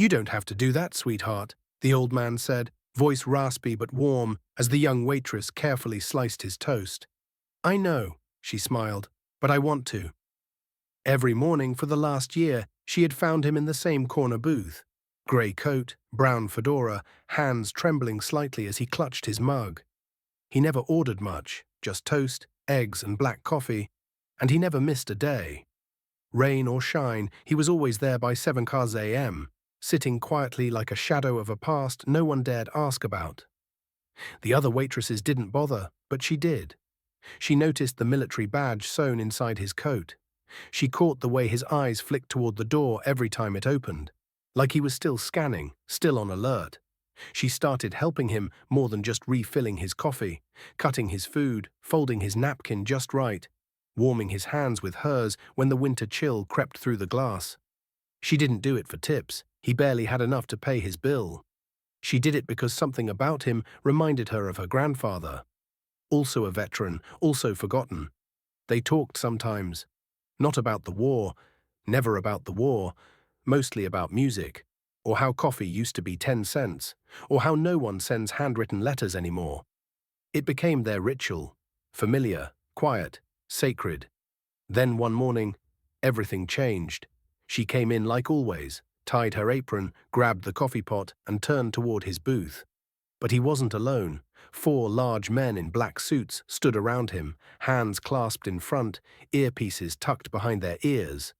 "You don't have to do that, sweetheart," the old man said, voice raspy but warm as the young waitress carefully sliced his toast. "I know," she smiled, "but I want to." Every morning for the last year, she had found him in the same corner booth. Grey coat, brown fedora, hands trembling slightly as he clutched his mug. He never ordered much, just toast, eggs and black coffee, and he never missed a day. Rain or shine, he was always there by 7 a.m., sitting quietly like a shadow of a past no one dared ask about. The other waitresses didn't bother, but she did. She noticed the military badge sewn inside his coat. She caught the way his eyes flicked toward the door every time it opened, like he was still scanning, still on alert. She started helping him more than just refilling his coffee, cutting his food, folding his napkin just right, warming his hands with hers when the winter chill crept through the glass. She didn't do it for tips. He barely had enough to pay his bill. She did it because something about him reminded her of her grandfather. Also a veteran, also forgotten. They talked sometimes. Not about the war, never about the war, mostly about music, or how coffee used to be 10 cents, or how no one sends handwritten letters anymore. It became their ritual, familiar, quiet, sacred. Then one morning, everything changed. She came in like always, tied her apron, grabbed the coffee pot, and turned toward his booth. But he wasn't alone. 4 large men in black suits stood around him, hands clasped in front, earpieces tucked behind their ears.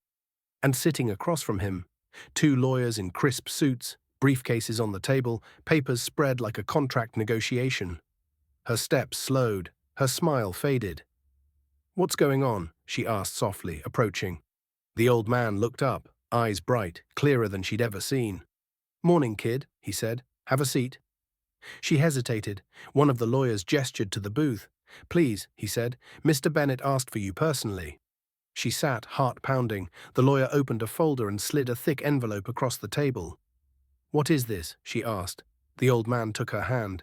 And sitting across from him, 2 lawyers in crisp suits, briefcases on the table, papers spread like a contract negotiation. Her steps slowed, her smile faded. "What's going on?" she asked softly, approaching. The old man looked up, eyes bright, clearer than she'd ever seen. "Morning, kid," he said. "Have a seat." She hesitated. One of the lawyers gestured to the booth. "Please," he said, "Mr. Bennett asked for you personally." She sat, heart pounding. The lawyer opened a folder and slid a thick envelope across the table. "What is this?" she asked. The old man took her hand.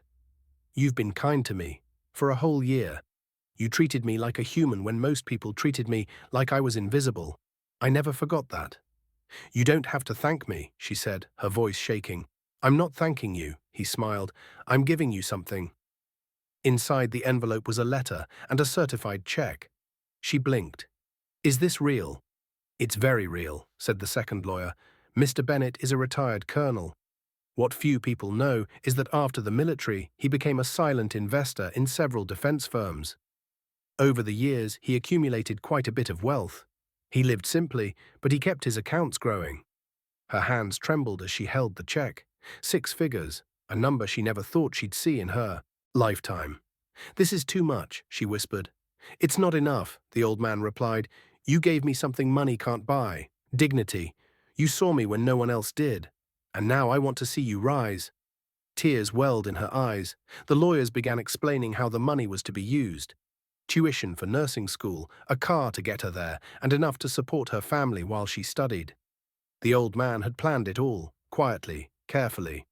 "You've been kind to me. For a whole year. You treated me like a human when most people treated me like I was invisible. I never forgot that." "You don't have to thank me," she said, her voice shaking. "I'm not thanking you," he smiled. "I'm giving you something." Inside the envelope was a letter and a certified check. She blinked. "Is this real?" "It's very real," said the second lawyer. "Mr. Bennett is a retired colonel. What few people know is that after the military, he became a silent investor in several defense firms. Over the years, he accumulated quite a bit of wealth. He lived simply, but he kept his accounts growing." Her hands trembled as she held the check. 6 figures, a number she never thought she'd see in her lifetime. "This is too much," she whispered. "It's not enough," the old man replied. "You gave me something money can't buy, dignity. You saw me when no one else did. And now I want to see you rise." Tears welled in her eyes. The lawyers began explaining how the money was to be used. Tuition for nursing school, a car to get her there, and enough to support her family while she studied. The old man had planned it all, quietly, carefully.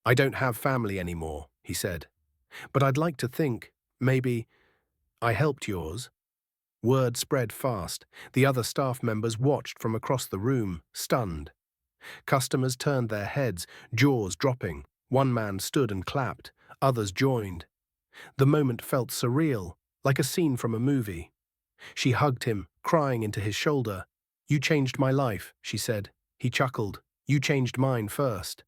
"I don't have family anymore," he said. "But I'd like to think, maybe, I helped yours." Word spread fast. The other staff members watched from across the room, stunned. Customers turned their heads, jaws dropping. One man stood and clapped. Others joined. The moment felt surreal, like a scene from a movie. She hugged him, crying into his shoulder. "You changed my life," she said. He chuckled. "You changed mine first."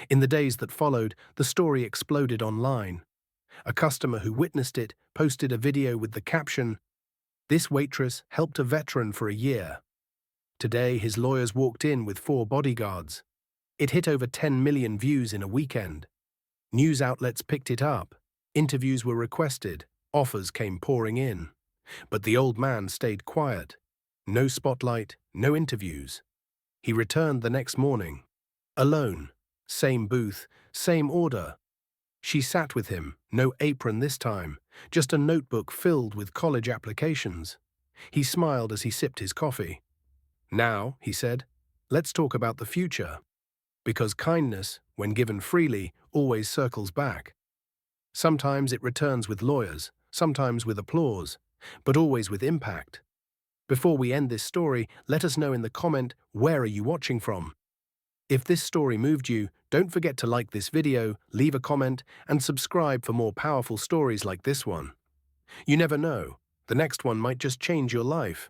In the days that followed, the story exploded online. A customer who witnessed it posted a video with the caption, "This waitress helped a veteran for a year." Today, his lawyers walked in with 4 bodyguards. It hit over 10 million views in a weekend. News outlets picked it up. Interviews were requested. Offers came pouring in. But the old man stayed quiet. No spotlight, no interviews. He returned the next morning. Alone. Same booth, same order. She sat with him, no apron this time, just a notebook filled with college applications. He smiled as he sipped his coffee. "Now," he said, "let's talk about the future. Because kindness, when given freely, always circles back. Sometimes it returns with lawyers, sometimes with applause, but always with impact. Before we end this story, let us know in the comment, where are you watching from? If this story moved you, don't forget to like this video, leave a comment, and subscribe for more powerful stories like this one. You never know, the next one might just change your life.